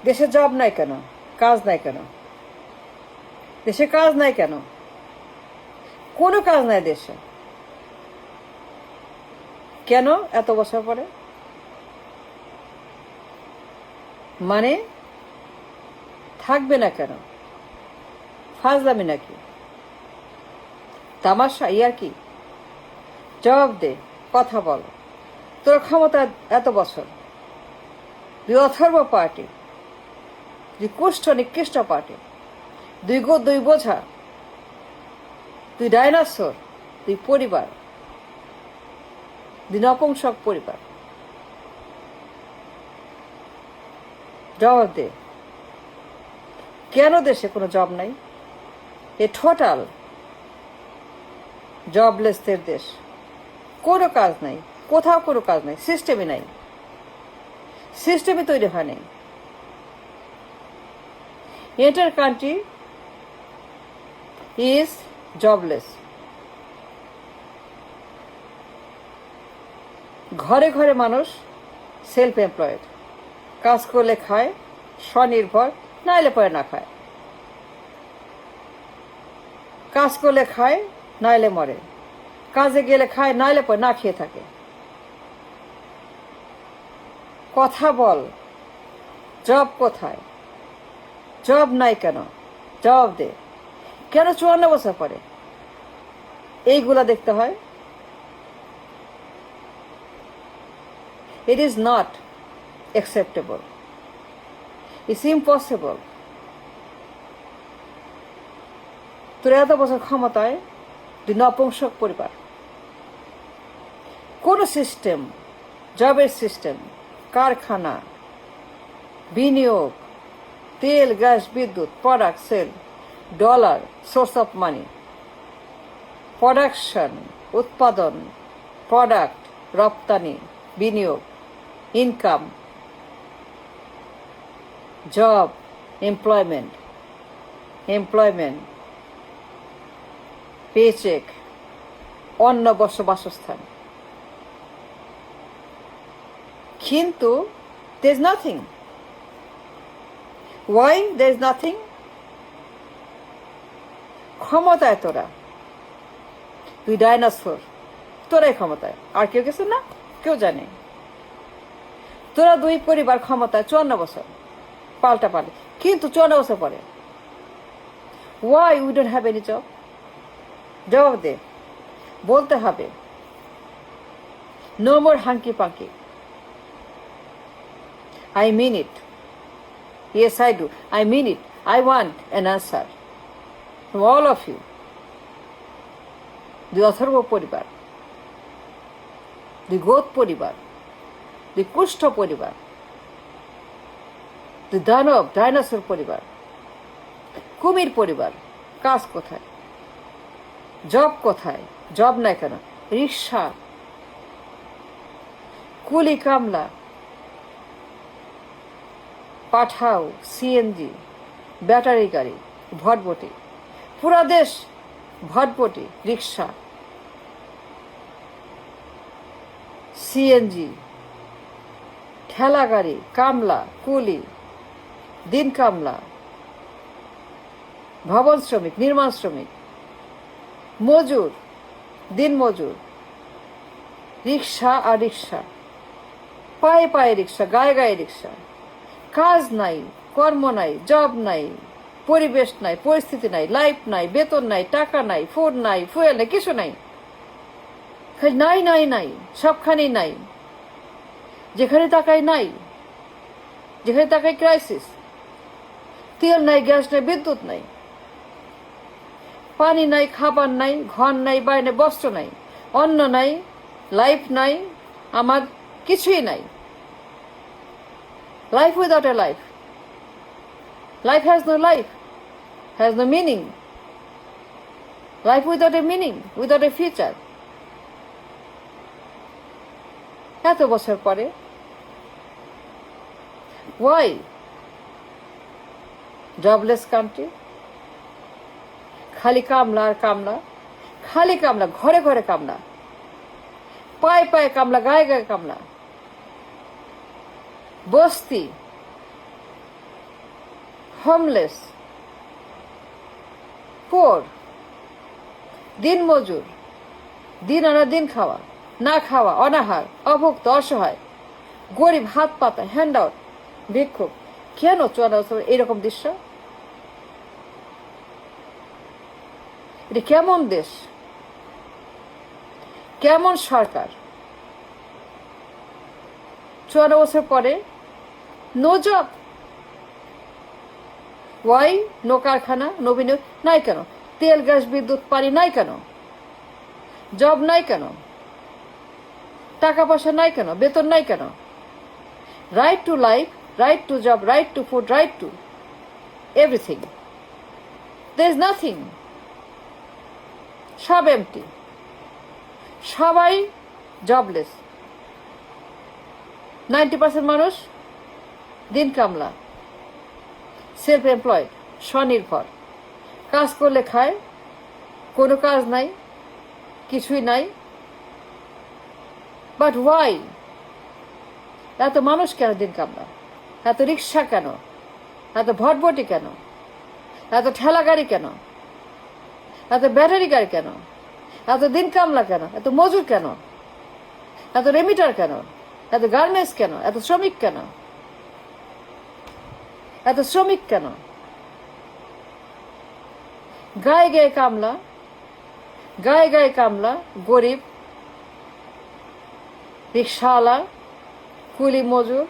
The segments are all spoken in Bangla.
দেশে জব নাই কেন? কাজ নাই কেন? দেশে কাজ নাই কেন? কোনো কাজ নাই দেশে। কেন এত বছর পরে? মানে থাকবে না কেন? ফাজলামি নাকি? তামাশা, ইয়ার কি? জবাব দে, কথা বল। তোর ক্ষমতা এত বছর, তুই অথর্ব পার্টি, তুই কুষ্ঠ নিকৃষ্ট পার্টি, দুই বোঝা, তুই ডাইনোসর, তুই পরিবার, তুই নপুংসক পরিবার। জবাব দে, কেন দেশে কোনো জব নাই? এ টোটাল জবলেসদের দেশ। কোনো কাজ নাই, কোথাও কোনো কাজ নাই, সিস্টেমই নাই, সিস্টেমই তৈরি হয় নাই। Enter country is jobless. ঘরে ঘরে মানুষ সেলফ এমপ্লয়েড, কাজ করলে খায়, স্বনির্ভর, নাইলে পরে না খায়। কাজ করলে খায়, নাইলে মরে, কাজে গেলে খায়, নাইলে পরে না খেয়ে থাকে। কথা বল, জব কোথায়? জব নাই কেন? জবাব দে। কেন 54 বছর পরে এইগুলা দেখতে হয়? It is not acceptable. It's impossible. তোর এত বছর ক্ষমতায় তুই নপুংসক পরিবার। কোন সিস্টেম, জবের সিস্টেম, কারখানা, বিনিয়োগ, তেল, গ্যাস, বিদ্যুৎ, product, sale, dollar, source of money, production, উৎপাদন, প্রোডাক্ট, রপ্তানি, বিনিয়োগ, ইনকাম, জব, এমপ্লয়মেন্ট, পেচেক, অন্ন, বস্ত্র, বাসস্থান। কিন্তু there is nothing. Why there is nothing? ক্ষমতায় তোরা, তুই ডাইনোসর, তোরাই ক্ষমতায়, আর কেউ গেছে না? কেউ জানে? তোরা দুই পরিবার ক্ষমতায় 54 বছর, পাল্টা পাল্টে, কিন্তু 54 বছর পরে why we don't have any job? জবাব দে, বলতে হবে। No more hanky panky. I mean it. Yes, I do. I mean it. I want an answer from all of you. The অথর্ব পরিবার, the গোত পরিবার, the কুষ্ঠ পরিবার, the দানব ডাইনোসর পরিবার, কুমির পরিবার। কাজ কোথায়? জব কোথায়? জব নাই কেন? রিক্সা, কুলি কামলা, পাঠাও, সিএনজি, ব্যাটারি গাড়ি, ভটভটি, পুরা দেশ ভটভটি, রিক্সা, সিএনজি, ঠেলা গাড়ি, কামলা, কুলি, দিন কামলা, ভবন শ্রমিক, নির্মাণ শ্রমিক, মজুর, দিন মজুর, রিক্সা আর রিক্সা, পায়ে পায়ে রিক্সা, গায়ে গায়ে রিক্সা। কাজ নাই, কর্ম নাই, জব নাই, পরিবেশ নাই, পরিস্থিতি নাই, লাইফ নাই, বেতন নাই, টাকা নাই, ফুড নাই, ফুয়েল নাই, কিছু নাই। নাই নাই নাই, সবখানেই নাই। যেখানে তাকাই নাই, যেখানে তাকাই ক্রাইসিস। তেল নাই, গ্যাস নাই, বিদ্যুৎ নাই, পানি নাই, খাবার নাই, ঘর নাই, বাইরে বস্ত্র নাই, অন্ন নাই, লাইফ নাই, আমার কিছুই নাই। Life without a life. Life has no life, has no meaning. Life without a meaning, without a future. এত বছর পরে why? Jobless country. খালি কামলা আর কামলা, খালি কামলা, ঘরে ঘরে কামলা, পায়ে পায়ে কামলা, গায়ে গায়ে কামলা। বস্তি, হোমলেস, পোর, দিন মজুর, দিন আনা দিন খাওয়া, না খাওয়া, অনাহার, অভুক্ত, অসহায়, গরিব, হাত পাতা, হ্যান্ড আউট, ভিক্ষুক। কেন 54 বছর এরকম দৃশ্য? এটা কেমন দেশ, কেমন সরকার? 54 বছর পরে নো জব। ওয়াই? নো কারখানা, নো বিনিয়োগ নাই কেন? তেল, গ্যাস, বিদ্যুৎ, পানি নাই কেন? জব নাই কেন? টাকা পয়সা নাই কেন? বেতন নাই কেন? Right to life, right to job, right to food, right two everything, there is nothing. সব এমটি, সবাই জবলেস। 90% মানুষ দিন কামলা, সেলফ এমপ্লয়েড, স্বনির্ভর। কাজ করলে খায়, কোনো কাজ নাই, কিছুই নাই। But why? এত মানুষ কেন দিন কামলা? এত রিক্সা কেন? এত ভটভটি কেন? এত ঠেলা গাড়ি কেন? এত ব্যাটারি গাড়ি কেন? এত দিন কামলা কেন? এত মজুর কেন? এত রেমিটার কেন? এত গার্মেন্টস কেন? এত শ্রমিক কেন? এত শ্রমিক কেন? গায়ে গায়ে কামলা, গায়ে গায়ে কামলা, গরিব, রিক্সাওয়ালা, কুলি মজুর।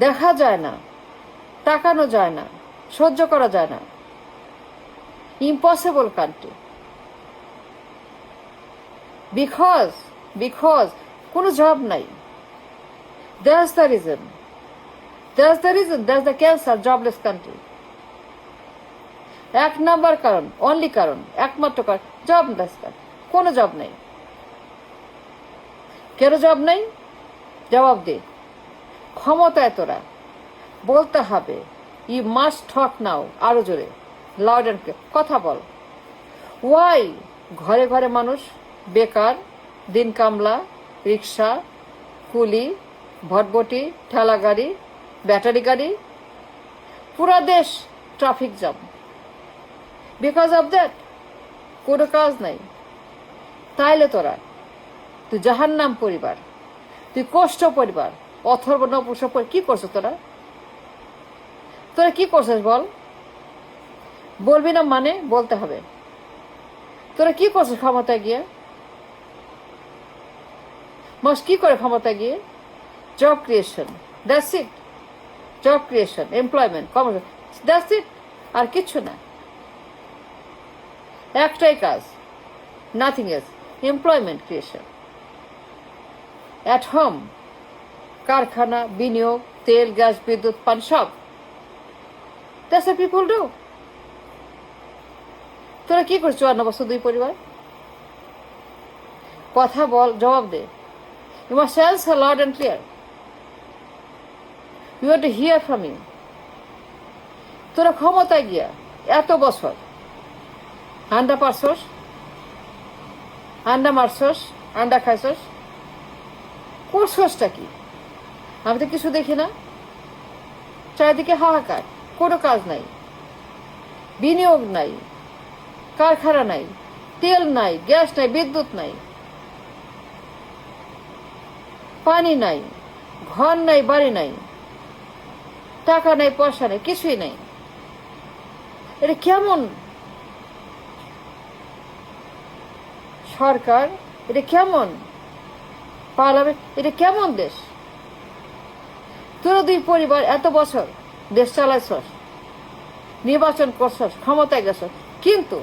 দেখা যায় না, তাকানো যায় না, সহ্য করা যায় না। Impossible country. বিকজ কোনো জব নাই। That's the reason, that's the cancer, jobless country. 1 নম্বর কারণ, অনলি কারণ, একমাত্র কারণ, জবলেস কান্ট্রি। কোনো জব নেই। কেন জব নেই? জবাব দে। ক্ষমতায় তোরা, বলতে হবে। ইউ মাস্ট টক নাও, আরো জোরে, লাউড অ্যান্ড ক্লিয়ার, কথা বল। ওয়াই? ঘরে ঘরে মানুষ বেকার, দিন কামলা, রিক্সা, কুলি, ভটভটি, ঠেলা গাড়ি, ব্যাটারি গাড়ি, পুরা দেশ traffic jam. Because of that কোনো কাজ নাই। তাইলে তোরা, তুই জাহান্নাম পরিবার, তুই কষ্ট পরিবার, অথর্ব নপুংসক পরিবার, কি করছো তোরা? তোরা কি করছিস বল? বলবি না মানে? বলতে হবে। তোরা কি করছিস ক্ষমতায় গিয়ে? মানুষ কি করে ক্ষমতায় গিয়ে? Job creation, that's it. Job creation, employment, commerce, that's it. আর কিচ্ছু না। একটাই কাজ, nothing else, employment creation. At home, কারখানা, বিনিয়োগ, তেল, গ্যাস, বিদ্যুৎ, পানি, সব। That's what people do. তোরা কি করছো 54 বছর দুই পরিবার? কথা বল, জবাব দে। You must answer loud and clear. You want to hear from you. তোরা ক্ষমতায় গিয়া এত বছর আন্ডা পারছস, আন্ডা মারছস, আন্ডা খাইছস, করছসটা কি? আমি তো কিছু দেখি না। চারিদিকে হাহাকার, কোনো কাজ নাই, বিনিয়োগ নাই, কারখানা নাই, তেল নাই, গ্যাস নাই, বিদ্যুৎ নাই, পানি নাই, ঘর নাই, বাড়ি নাই, টাকা নাই, পয়সা নাই, কিছুই নাই। এটা কেমন সরকার? এটা কেমন পার্লামেন্ট? এটা কেমন দেশ? তোরা দুই পরিবার এত বছর দেশ চালাইছস, নির্বাচন করছস, ক্ষমতায় গেছস, কিন্তু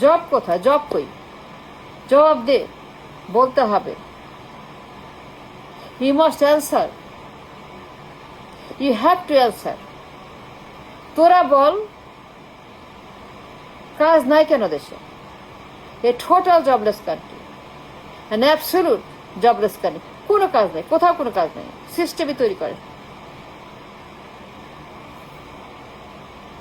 জব কোথায়? জব কই? জবাব দে, বলতে হবে। You must answer, you have to answer. তোরা বল, কাজ নাই কেন দেশে? A total jobless country, an absolute jobless country. কোনো কাজ নেই, কোথাও কোনো কাজ নেই। সিস্টেমই তৈরি করে।